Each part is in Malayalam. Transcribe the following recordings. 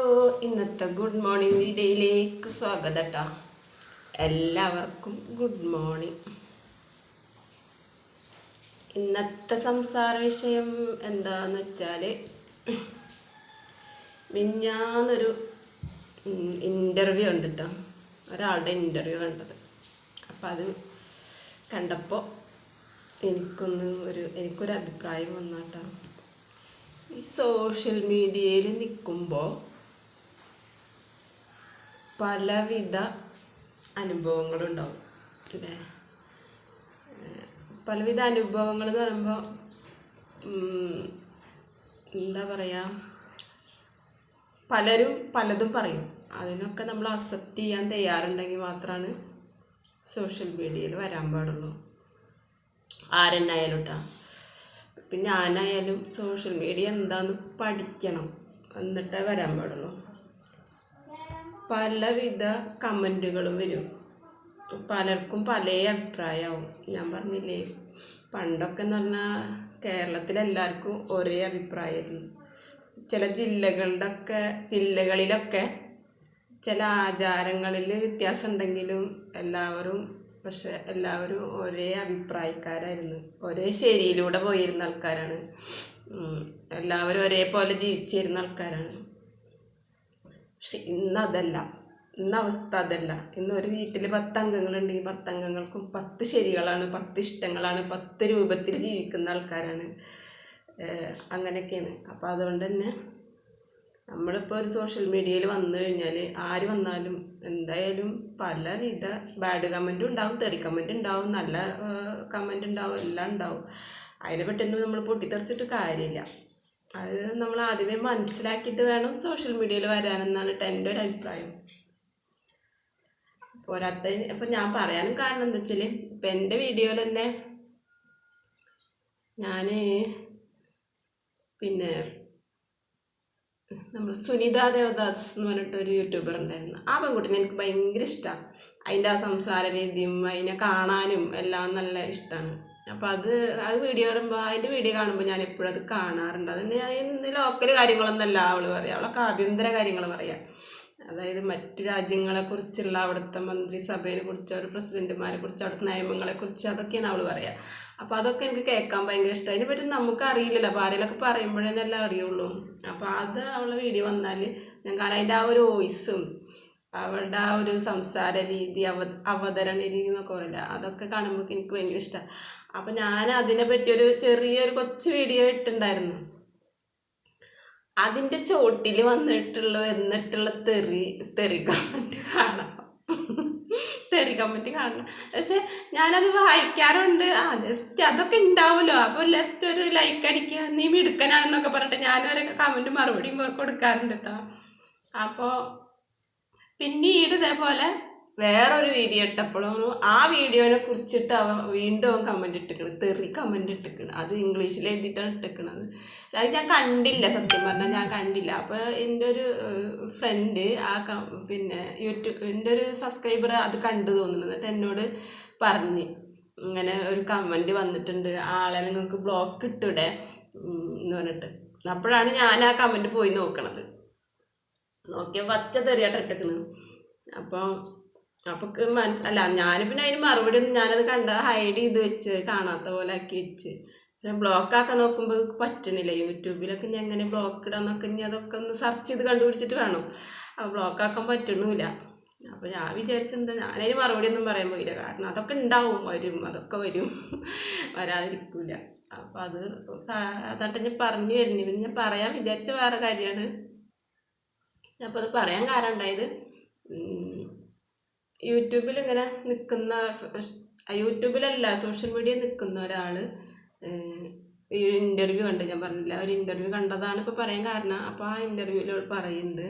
ഇന്നത്തെ ഗുഡ് മോർണിംഗ് വീഡിയോയിലേക്ക് സ്വാഗതം കേട്ടോ. എല്ലാവർക്കും ഗുഡ് മോർണിംഗ്. ഇന്നത്തെ സംസാര വിഷയം എന്താന്ന് വെച്ചാൽ, മിഞ്ഞാന്നൊരു ഇൻ്റർവ്യൂ ഉണ്ട് കേട്ടോ, ഒരാളുടെ ഇൻ്റർവ്യൂ കണ്ടത്. അപ്പം അത് കണ്ടപ്പോൾ എനിക്കൊരു അഭിപ്രായം വന്നാട്ടോ. ഈ സോഷ്യൽ മീഡിയയിൽ നിൽക്കുമ്പോൾ പലവിധ അനുഭവങ്ങളുണ്ടാവും അല്ലേ. പലവിധ അനുഭവങ്ങൾ എന്ന് പറയുമ്പോൾ എന്താ പറയുക, പലരും പലതും പറയും. അതിനൊക്കെ നമ്മൾ അക്സെപ്റ്റ് ചെയ്യാൻ തയ്യാറുണ്ടെങ്കിൽ മാത്രമാണ് സോഷ്യൽ മീഡിയയിൽ വരാൻ പാടുള്ളൂ. ആരെന്നായാലും കേട്ടോ. ഇപ്പം ഞാനായാലും സോഷ്യൽ മീഡിയ എന്താണെന്ന് പഠിക്കണം, എന്നിട്ടേ വരാൻ പാടുള്ളൂ. പലവിധ കമൻറ്റുകളും വരും, പലർക്കും പല അഭിപ്രായമാവും. ഞാൻ പറഞ്ഞില്ലേ, പണ്ടൊക്കെ എന്ന് പറഞ്ഞാൽ കേരളത്തിലെല്ലാവർക്കും ഒരേ അഭിപ്രായമായിരുന്നു. ചില ജില്ലകളിലൊക്കെ ചില ആചാരങ്ങളിൽ വ്യത്യാസം ഉണ്ടെങ്കിലും എല്ലാവരും ഒരേ അഭിപ്രായക്കാരായിരുന്നു. ഒരേ ശരിയിലൂടെ പോയിരുന്ന ആൾക്കാരാണ്. എല്ലാവരും ഒരേപോലെ ജീവിച്ചിരുന്ന ആൾക്കാരാണ്. പക്ഷെ ഇന്നതല്ല, അവസ്ഥ അതല്ല. ഇന്ന് ഒരു വീട്ടിൽ 10 അംഗങ്ങളുണ്ടെങ്കിൽ 10 അംഗങ്ങൾക്കും 10 ശരികളാണ്, 10 ഇഷ്ടങ്ങളാണ്, 10 രൂപത്തിൽ ജീവിക്കുന്ന ആൾക്കാരാണ്. അങ്ങനെയൊക്കെയാണ്. അപ്പോൾ അതുകൊണ്ട് തന്നെ നമ്മളിപ്പോൾ ഒരു സോഷ്യൽ മീഡിയയിൽ വന്നു കഴിഞ്ഞാൽ ആര് വന്നാലും എന്തായാലും പലവിധ ബാഡ് കമൻറ്റും ഉണ്ടാവും, തെറി കമൻറ്റ് ഉണ്ടാവും, നല്ല കമൻറ്റ് ഉണ്ടാവും, എല്ലാം ഉണ്ടാവും. അതിനെ പറ്റുമ്പോൾ നമ്മൾ പൊട്ടിത്തെറിച്ചിട്ട് കാര്യമില്ല. അത് നമ്മൾ ആദ്യമേ മനസ്സിലാക്കിയിട്ട് വേണം സോഷ്യൽ മീഡിയയിൽ വരാനെന്നാണ് എൻ്റെ ഒരു അഭിപ്രായം. അപ്പം ഞാൻ പറയാനും കാരണം എന്താ വെച്ചാൽ, ഇപ്പം എൻ്റെ വീഡിയോയിൽ തന്നെ ഞാൻ നമ്മൾ സുനിത ദേവദാസ് എന്ന് പറഞ്ഞിട്ടൊരു യൂട്യൂബർ ഉണ്ടായിരുന്നു. ആ പെൺകുട്ടിനെ എനിക്ക് ഭയങ്കര ഇഷ്ടമാണ്. അതിൻ്റെ ആ സംസാര രീതിയും അതിനെ കാണാനും എല്ലാം നല്ല ഇഷ്ടമാണ്. അപ്പോൾ അത് അതിൻ്റെ വീഡിയോ കാണുമ്പോൾ ഞാൻ എപ്പോഴും അത് കാണാറുണ്ട്. അതിന് ഇന്ന് ലോക്കൽ കാര്യങ്ങളൊന്നല്ല അവൾ പറയുക, അവളൊക്കെ ആഭ്യന്തര കാര്യങ്ങൾ പറയാം. അതായത് മറ്റു രാജ്യങ്ങളെക്കുറിച്ചുള്ള അവിടുത്തെ മന്ത്രിസഭയെ കുറിച്ച്, അവരുടെ പ്രസിഡന്റുമാരെ കുറിച്ച്, അവിടുത്തെ നിയമങ്ങളെക്കുറിച്ച്, അതൊക്കെയാണ് അവൾ പറയുക. അപ്പോൾ അതൊക്കെ എനിക്ക് കേൾക്കാൻ ഭയങ്കര ഇഷ്ടം. അതിനെ പറ്റി നമുക്ക് അറിയില്ലല്ലോ, അപ്പോൾ ആരെങ്കിലൊക്കെ പറയുമ്പോഴേനെല്ലാം അറിയുള്ളൂ. അപ്പോൾ അത് അവളുടെ വീഡിയോ വന്നാൽ ഞാൻ കാണാം. അതിൻ്റെ ആ ഒരു വോയിസും അവളുടെ ആ ഒരു സംസാര രീതി, അവതരണ രീതി എന്നൊക്കെ പറയില്ല, അതൊക്കെ കാണുമ്പോൾ എനിക്ക് ഭയങ്കര ഇഷ്ടമാണ്. അപ്പം ഞാൻ അതിനെ പറ്റിയൊരു ചെറിയൊരു കൊച്ചു വീഡിയോ ഇട്ടുണ്ടായിരുന്നു. അതിൻ്റെ ചോട്ടിൽ വന്നിട്ടുള്ള തെറി കമൻറ്റ് കാണാം. പക്ഷെ ഞാനത് വായിക്കാറുണ്ട്. ജസ്റ്റ് അതൊക്കെ ഉണ്ടാവുമല്ലോ, അപ്പോൾ ജസ്റ്റ് ഒരു ലൈക്ക് അടിക്കുക, നീ മിടുക്കനാണെന്നൊക്കെ പറഞ്ഞിട്ട് ഞാനൊരൊക്കെ കമൻറ്റ് മറുപടിയും കൊടുക്കാറുണ്ട് കേട്ടോ. അപ്പോൾ പിന്നീട് ഇതേപോലെ വേറൊരു വീഡിയോ ഇട്ടപ്പോഴും ആ വീഡിയോനെ കുറിച്ചിട്ട് വീണ്ടും കമൻറ്റ് ഇട്ടിക്കണം, തെറി കമൻറ്റ് ഇട്ടിക്കണം. അത് ഇംഗ്ലീഷിൽ എഴുതിയിട്ടാണ് ഇട്ടിക്കണത്. അത് ഞാൻ കണ്ടില്ല, സത്യം പറഞ്ഞാൽ ഞാൻ കണ്ടില്ല. അപ്പോൾ എൻ്റെ ഒരു ഫ്രണ്ട് എൻ്റെ ഒരു സബ്സ്ക്രൈബർ അത് കണ്ടു തോന്നുന്നു. എന്നിട്ട് എന്നോട് പറഞ്ഞ് ഇങ്ങനെ ഒരു കമൻറ്റ് വന്നിട്ടുണ്ട്, ആളെ നിങ്ങൾക്ക് ബ്ലോക്ക് ഇട്ടൂടെ എന്ന് പറഞ്ഞിട്ട്. അപ്പോഴാണ് ഞാൻ ആ കമൻറ്റ് പോയി നോക്കിയ പച്ച തെറിയായിട്ട് ഇട്ടിക്കണ്. അപ്പോൾ ഞാൻ പിന്നെ അതിന് മറുപടി ഒന്നും ഞാനത് ഹൈഡ് ചെയ്ത് വെച്ച് കാണാത്ത പോലെ ആക്കി വെച്ച്. പിന്നെ ബ്ലോക്കാക്കാൻ നോക്കുമ്പോൾ പറ്റണില്ല. യൂട്യൂബിലൊക്കെ ഞാൻ എങ്ങനെ ബ്ലോക്ക് ഇടാന്നൊക്കെ ഇനി അതൊക്കെ ഒന്ന് സെർച്ച് ചെയ്ത് കണ്ടുപിടിച്ചിട്ട് വേണം. അപ്പോൾ ബ്ലോക്കാക്കാൻ പറ്റണില്ല. അപ്പോൾ ഞാൻ വിചാരിച്ചെന്താ, ഞാനതിന് മറുപടി ഒന്നും പറയാൻ പോയില്ല. കാരണം അതൊക്കെ അതൊക്കെ വരും, വരാതിരിക്കില്ല. അപ്പോൾ അതായിട്ട് ഞാൻ പറഞ്ഞു വരുന്നു. പിന്നെ ഞാൻ പറയാൻ വിചാരിച്ച വേറെ കാര്യമാണ്. അപ്പോൾ അത് പറയാൻ കാരണം ഉണ്ടായത്, യൂട്യൂബിലല്ല സോഷ്യൽ മീഡിയയിൽ നിൽക്കുന്ന ഒരാൾ ഈ ഇൻ്റർവ്യൂ കണ്ട്, ഞാൻ പറഞ്ഞില്ല, ഒരു ഇൻ്റർവ്യൂ കണ്ടതാണ് ഇപ്പോൾ പറയാൻ കാരണം. അപ്പോൾ ആ ഇൻ്റർവ്യൂവിൽ അവൾ പറയുന്നുണ്ട്,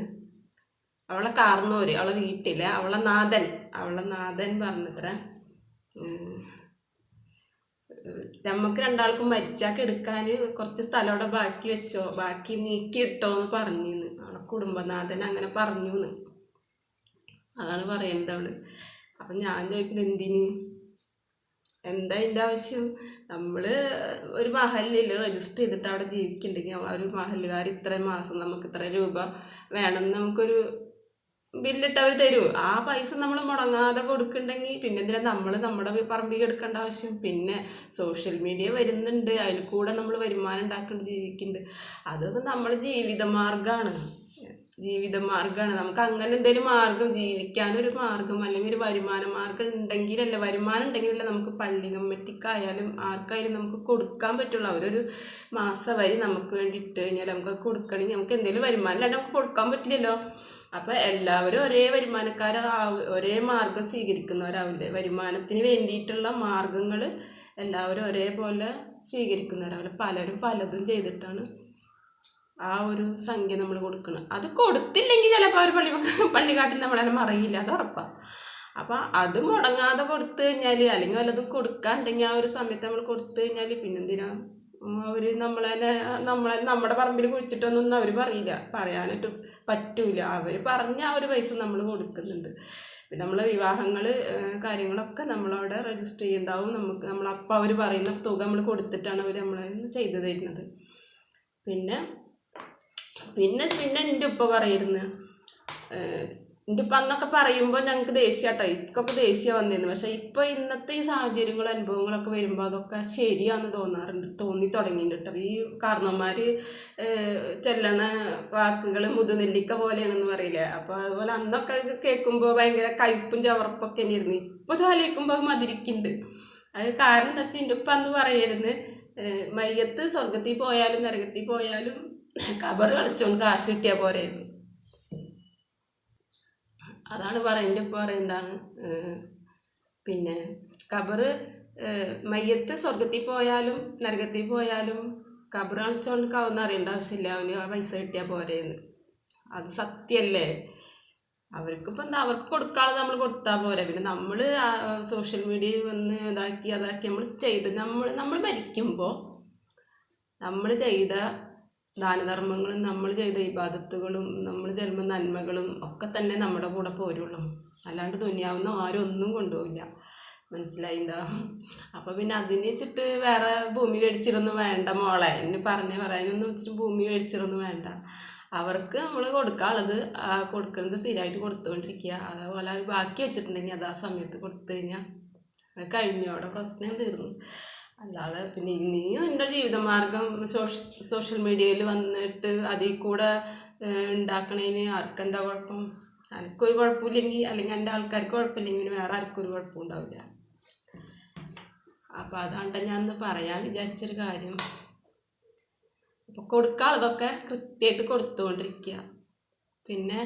അവളെ കാർന്നൂര്, അവളെ വീട്ടിലെ അവളെ നാഥൻ പറഞ്ഞത്ര, നമുക്ക് രണ്ടാൾക്കും മരിച്ചാൽ എടുക്കാൻ കുറച്ച് സ്ഥലം അവിടെ ബാക്കി നീക്കിയിട്ടോ എന്ന് പറഞ്ഞു. അവളെ കുടുംബനാഥൻ അങ്ങനെ പറഞ്ഞു. അതാണ് പറയുന്നത് അവള്. അപ്പം ഞാൻ ചോദിക്കുന്നത്, എന്തിന്? എന്താ അതിൻ്റെ ആവശ്യം? നമ്മൾ ഒരു മഹലിൽ രജിസ്റ്റർ ചെയ്തിട്ട് അവിടെ ജീവിക്കുന്നുണ്ടെങ്കിൽ ആ ഒരു മഹലുകാർ ഇത്രയും മാസം നമുക്ക് ഇത്ര രൂപ വേണമെന്ന് നമുക്കൊരു ബില്ലിട്ട് അവർ തരൂ. ആ പൈസ നമ്മൾ മുടങ്ങാതെ കൊടുക്കുന്നുണ്ടെങ്കിൽ പിന്നെ എന്തിനാ നമ്മൾ നമ്മുടെ പറമ്പിൽ എടുക്കേണ്ട ആവശ്യം? പിന്നെ സോഷ്യൽ മീഡിയ വരുന്നുണ്ട്, അതിൽ കൂടെ നമ്മൾ വരുമാനം ഉണ്ടാക്കുന്നുണ്ട്, ജീവിക്കുന്നുണ്ട്. അതൊക്കെ നമ്മുടെ ജീവിതമാർഗ്ഗമാണ്. നമുക്ക് അങ്ങനെ എന്തെങ്കിലും മാർഗം, ജീവിക്കാനൊരു മാർഗം അല്ലെങ്കിൽ ഒരു വരുമാന മാർഗം ഉണ്ടെങ്കിലല്ലേ, വരുമാനം ഉണ്ടെങ്കിലല്ലേ നമുക്ക് പള്ളി കമ്മിറ്റിക്കായാലും ആർക്കായാലും നമുക്ക് കൊടുക്കാൻ പറ്റുള്ളൂ. അവരൊരു മാസവരി നമുക്ക് വേണ്ടി ഇട്ട് കഴിഞ്ഞാൽ നമുക്ക് കൊടുക്കണമെങ്കിൽ നമുക്ക് എന്തെങ്കിലും വരുമാനം ഇല്ലാണ്ട് നമുക്ക് കൊടുക്കാൻ പറ്റില്ലല്ലോ. അപ്പം എല്ലാവരും ഒരേ ഒരേ മാർഗം സ്വീകരിക്കുന്നവരാവില്ലേ? വരുമാനത്തിന് വേണ്ടിയിട്ടുള്ള മാർഗങ്ങൾ എല്ലാവരും ഒരേപോലെ സ്വീകരിക്കുന്നവരാവില്ല. പലരും പലതും ചെയ്തിട്ടാണ് ആ ഒരു സംഖ്യ നമ്മൾ കൊടുക്കണം. അത് കൊടുത്തില്ലെങ്കിൽ ചിലപ്പോൾ അവർ പള്ളിക്കാട്ടിൽ നമ്മളെല്ലാം മറിയില്ല, അത് ഉറപ്പാണ്. അപ്പം അത് മുടങ്ങാതെ കൊടുത്തു കഴിഞ്ഞാൽ, അല്ലെങ്കിൽ വല്ലതും കൊടുക്കാണ്ടെങ്കിൽ ആ ഒരു സമയത്ത് നമ്മൾ കൊടുത്തു കഴിഞ്ഞാൽ പിന്നെന്തിനാ അവർ നമ്മുടെ പറമ്പിൽ കുഴിച്ചിട്ടൊന്നും അവർ പറയില്ല, പറയാനായിട്ട് പറ്റൂല. അവർ പറഞ്ഞ ആ ഒരു പൈസ നമ്മൾ കൊടുക്കുന്നുണ്ട്. പിന്നെ നമ്മളെ വിവാഹങ്ങൾ കാര്യങ്ങളൊക്കെ നമ്മളവിടെ രജിസ്റ്റർ ചെയ്യുന്നുണ്ടാവും. നമ്മളപ്പോൾ അവർ പറയുന്ന തുക നമ്മൾ കൊടുത്തിട്ടാണ് അവർ നമ്മളെ ചെയ്തു തരുന്നത്. പിന്നെ എൻ്റെ ഉപ്പ പറയുന്നു, എൻ്റെ ഉപ്പ അന്നൊക്കെ പറയുമ്പോൾ ഞങ്ങൾക്ക് ദേഷ്യമാട്ടോ, ഇക്കൊക്കെ ദേഷ്യം വന്നിരുന്നു. പക്ഷേ ഇപ്പോൾ ഇന്നത്തെ ഈ സാഹചര്യങ്ങളും അനുഭവങ്ങളൊക്കെ വരുമ്പോൾ അതൊക്കെ ശരിയാണെന്ന് തോന്നി തുടങ്ങിയിട്ടുണ്ട്. ഈ കാരണന്മാർ ചെല്ലണ വാക്കുകൾ മുതുനെല്ലിക്ക പോലെയാണെന്ന് പറയില്ലേ? അപ്പോൾ അതുപോലെ അന്നൊക്കെ കേൾക്കുമ്പോൾ ഭയങ്കര കയ്പും ചവർപ്പൊക്കെ തന്നെയായിരുന്നു. ഇപ്പോൾ ഇത് ആലോചിക്കുമ്പോൾ അത് മധുരിക്കുന്നുണ്ട്. അത് കാരണം എന്താ വെച്ചാൽ എൻ്റെ ഉപ്പ അന്ന് പറയായിരുന്നു, മയ്യത്ത് സ്വർഗത്തിൽ പോയാലും നരകത്തിൽ പോയാലും കബർ കളിച്ചോണ്ട് കാശ് കിട്ടിയാൽ പോരെയെന്ന്. അതാണ് എൻ്റെ ഉപ്പ പറയുന്നതാണ്. പിന്നെ മയ്യത്ത് സ്വർഗത്തിൽ പോയാലും നരകത്തിൽ പോയാലും കബർ കളിച്ചോണ്ട് കാവെന്ന് അറിയേണ്ട ആവശ്യമില്ല, അവന് ആ പൈസ കിട്ടിയാൽ പോരെയെന്ന്. അത് സത്യമല്ലേ? അവർക്കിപ്പോൾ എന്താ, അവർക്ക് കൊടുക്കാതെ നമ്മൾ കൊടുത്താൽ പോരെ. പിന്നെ നമ്മൾ സോഷ്യൽ മീഡിയയിൽ വന്ന് അതാക്കി നമ്മൾ മരിക്കുമ്പോൾ നമ്മൾ ചെയ്ത ദാനധർമ്മങ്ങളും നമ്മൾ ചെയ്ത ഇബാദത്തുകളും നമ്മൾ ജന്മ നന്മകളും ഒക്കെ തന്നെ നമ്മുടെ കൂടെ പോരുള്ളൂ. അല്ലാണ്ട് ദുനിയാവുന്ന ആരും ഒന്നും കൊണ്ടുപോകില്ല. മനസ്സിലായിണ്ടോ? അപ്പോൾ പിന്നെ അതിന് വെച്ചിട്ട് വേറെ ഭൂമി മേടിച്ചിട്ടൊന്നും വേണ്ട മോളെ, എന്നെ പറയാനൊന്നും വെച്ചിട്ട് ഭൂമി മേടിച്ചിട്ടൊന്നും വേണ്ട. അവർക്ക് നമ്മൾ കൊടുക്കാനുള്ളത് കൊടുക്കുന്നത് സ്ഥിരമായിട്ട് കൊടുത്തുകൊണ്ടിരിക്കുക. അതേപോലെ അത് ബാക്കി വെച്ചിട്ടുണ്ടെങ്കിൽ അത് ആ സമയത്ത് കൊടുത്തു കഴിഞ്ഞാൽ അത് കഴിഞ്ഞു, അവിടെ പ്രശ്നം തീർന്നു. അല്ലാതെ പിന്നെ നീ നിൻ്റെ ജീവിതമാർഗം സോഷ്യൽ മീഡിയയിൽ വന്നിട്ട് അതിൽ കൂടെ ഉണ്ടാക്കണതിന് ആർക്കെന്താ കുഴപ്പം? എനിക്കൊരു കുഴപ്പമില്ലെങ്കിൽ, അല്ലെങ്കിൽ എൻ്റെ ആൾക്കാർക്ക് കുഴപ്പമില്ലെങ്കിൽ പിന്നെ വേറെ ആർക്കും ഒരു കുഴപ്പം ഉണ്ടാവില്ല. അപ്പോൾ അതാണ് ഞാൻ ഇന്ന് പറയാൻ വിചാരിച്ചൊരു കാര്യം. അപ്പോൾ കൊടുക്കാനുള്ളതൊക്കെ കൃത്യമായിട്ട് കൊടുത്തുകൊണ്ടിരിക്കുക. പിന്നെ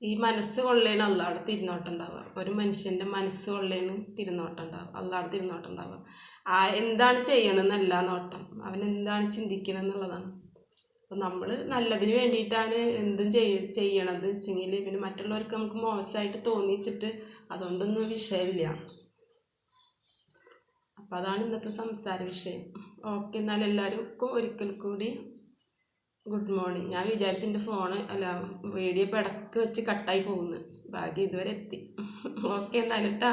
ഈ മനസ്സ് കൊള്ളേണ് അള്ളാടെ തിരുനോട്ടം ഉണ്ടാവുക. ഒരു മനുഷ്യൻ്റെ മനസ്സ് കൊള്ളേണ് തിരുനോട്ടം ഉണ്ടാവുക, അള്ളാടെ തിരുനോട്ടം ഉണ്ടാവുക. എന്താണ് ചെയ്യണമെന്നല്ല നോട്ടം, അവൻ എന്താണ് ചിന്തിക്കണം എന്നുള്ളതാണ്. അപ്പം നമ്മൾ നല്ലതിന് വേണ്ടിയിട്ടാണ് എന്തും ചെയ്യണത് വെച്ചെങ്കിൽ പിന്നെ മറ്റുള്ളവർക്ക് നമുക്ക് മോശമായിട്ട് തോന്നിച്ചിട്ട് അതുകൊണ്ടൊന്നും വിഷയമില്ല. അപ്പം അതാണ് ഇന്നത്തെ സംസാര വിഷയം. ഓക്കെ, എന്നാൽ എല്ലാവർക്കും ഒരിക്കൽ കൂടി ഗുഡ് മോർണിംഗ്. ഞാൻ വിചാരിച്ചു എൻ്റെ വീഡിയോ ഇപ്പോൾ ഇടയ്ക്ക് വെച്ച് കട്ടായി പോകുന്നു, ഭാഗ്യം ഇതുവരെ എത്തി. ഓക്കെ എന്നാലും കേട്ടോ.